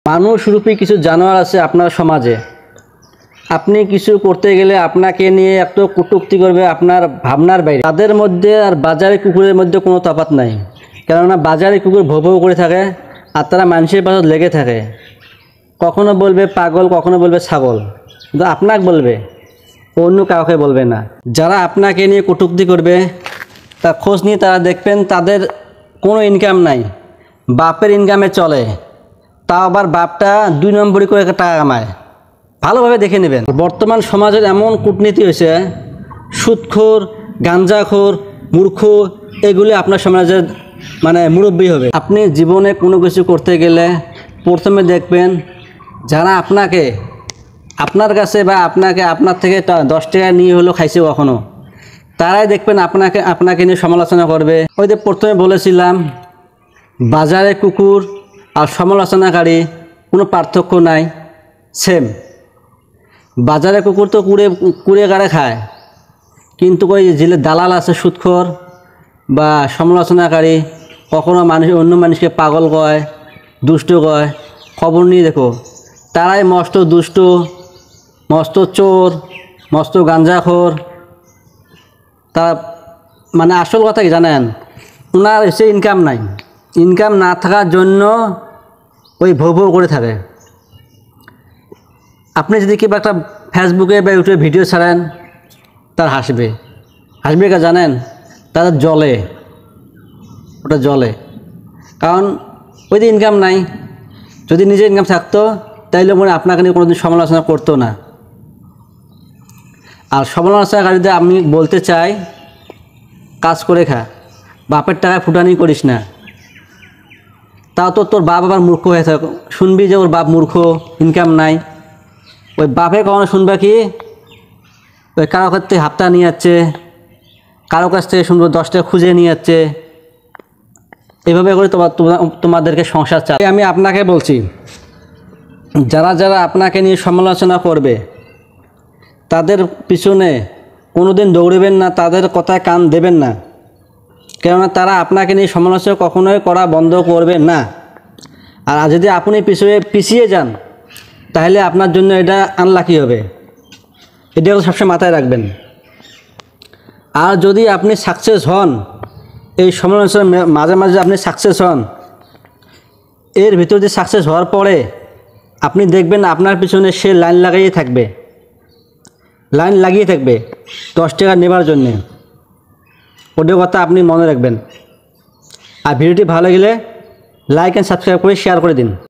মানুষ রূপী কিছু জানোয়ার আছে আপনার সমাজে। আপনি কিছু করতে গেলে আপনাকে নিয়ে এত কটূক্তি করবে আপনার ভাবনার বাইরে। তাদের মধ্যে আর বাজারে কুকুরের মধ্যে কোনো তফাৎ নাই, কেননা বাজারে কুকুর ভৌ ভৌ করে থাকে আর তারা মানুষের পাশে লেগে থাকে। কখনো বলবে পাগল, কখনো বলবে ছাগল, কিন্তু আপনাকে বলবে, অন্য কাউকে বলবে না। যারা আপনাকে নিয়ে কটূক্তি করবে তার খোঁজ নিয়ে তারা দেখবেন তাদের কোনো ইনকাম নাই, বাপের ইনকামে চলে, তাও আবার বাপটা 2 নম্বরই করে টাকা কামায়। ভালোভাবে দেখে নেবেন। বর্তমান সমাজের এমন কূটনীতি হয়েছে, সুদখোর, গাঞ্জাখোর, মূর্খ, এগুলি আপনার সমাজের মুরব্বী হবে। আপনি জীবনে কোনো কিছু করতে গেলে প্রথমে দেখবেন যারা আপনার কাছে বা আপনার থেকে 10 টাকা নিয়ে হলেও খাইছে কখনো, তারাই দেখবেন আপনাকে নিয়ে সমালোচনা করবে। ওই যে প্রথমে বলেছিলাম, বাজারে কুকুর আর সমালোচনাকারী কোনো পার্থক্য নাই, সেম। বাজারে কুকুর তো কুড়ে গাড়ে খায়, কিন্তু ওই জেলে দালাল আছে সুদখোর বা সমালোচনাকারী, কখনো অন্য মানুষকে পাগল কয়, দুষ্ট কয়, খবর নিয়ে দেখো তারাই মস্ত দুষ্ট, মস্ত চোর, মস্ত গাঞ্জাখোর। তারা আসল কথা কি জানেন, ওনার এসে ইনকাম নাই, ইনকাম না থাকার জন্য ওই ভৌ ভৌ করে থাকে। আপনি যদি কিংবা একটা ফেসবুকে বা ইউটিউবে ভিডিও ছাড়েন, তার হাসবে কে জানেন, তাদের জলে, ওটা জলে, কারণ ওই যে ইনকাম নাই। যদি নিজের ইনকাম থাকতো তাইলে আপনাকে নিয়ে কোনোদিন সমালোচনা করতো না। আর সমালোচনাকারীদের আমি বলতে চাই, কাজ করে খা, বাপের টাকায় ফুটানি করিস না। তাও তো তোর বাপ আবার মূর্খ হয়ে থাকে, শুনবি যে ওর বাপ মূর্খ, ইনকাম নাই। ওই বাপে কখনো শুনবে কি, ওই কারো কাছ থেকে হাপ্তা নিয়ে যাচ্ছে, কারো কাছ থেকে শুনবো 10 টাকা খুঁজে নিয়ে যাচ্ছে। এভাবে করে তোমাদেরকে সংসার চালায়। আমি আপনাকে বলছি, যারা আপনাকে নিয়ে সমালোচনা করবে তাদের পিছনে কোনোদিন দৌড়বেন না, তাদের কথায় কান দেবেন না, কেননা তারা আপনাকে নিয়ে সমালোচনা কখনোই করা বন্ধ করবে না। আর যদি আপনি পিছিয়ে যান তাহলে আপনার জন্য এটা আনলাকি হবে, এটা সবসময় মাথায় রাখবেন। আর যদি আপনি সাকসেস হন, এই সমালোচনার মাঝে মাঝে আপনি সাকসেস হন, এর ভিতর দিয়ে সাকসেস হওয়ার পরে আপনি দেখবেন আপনার পিছনে সে লাইন লাগিয়ে থাকবে 10 টাকা নেবার জন্যে। ওদের কথা আপনি মনে রাখবেন। আর ভিডিওটি ভালো লাগলে লাইক অ্যান্ড সাবস্ক্রাইব করে শেয়ার করে দিন।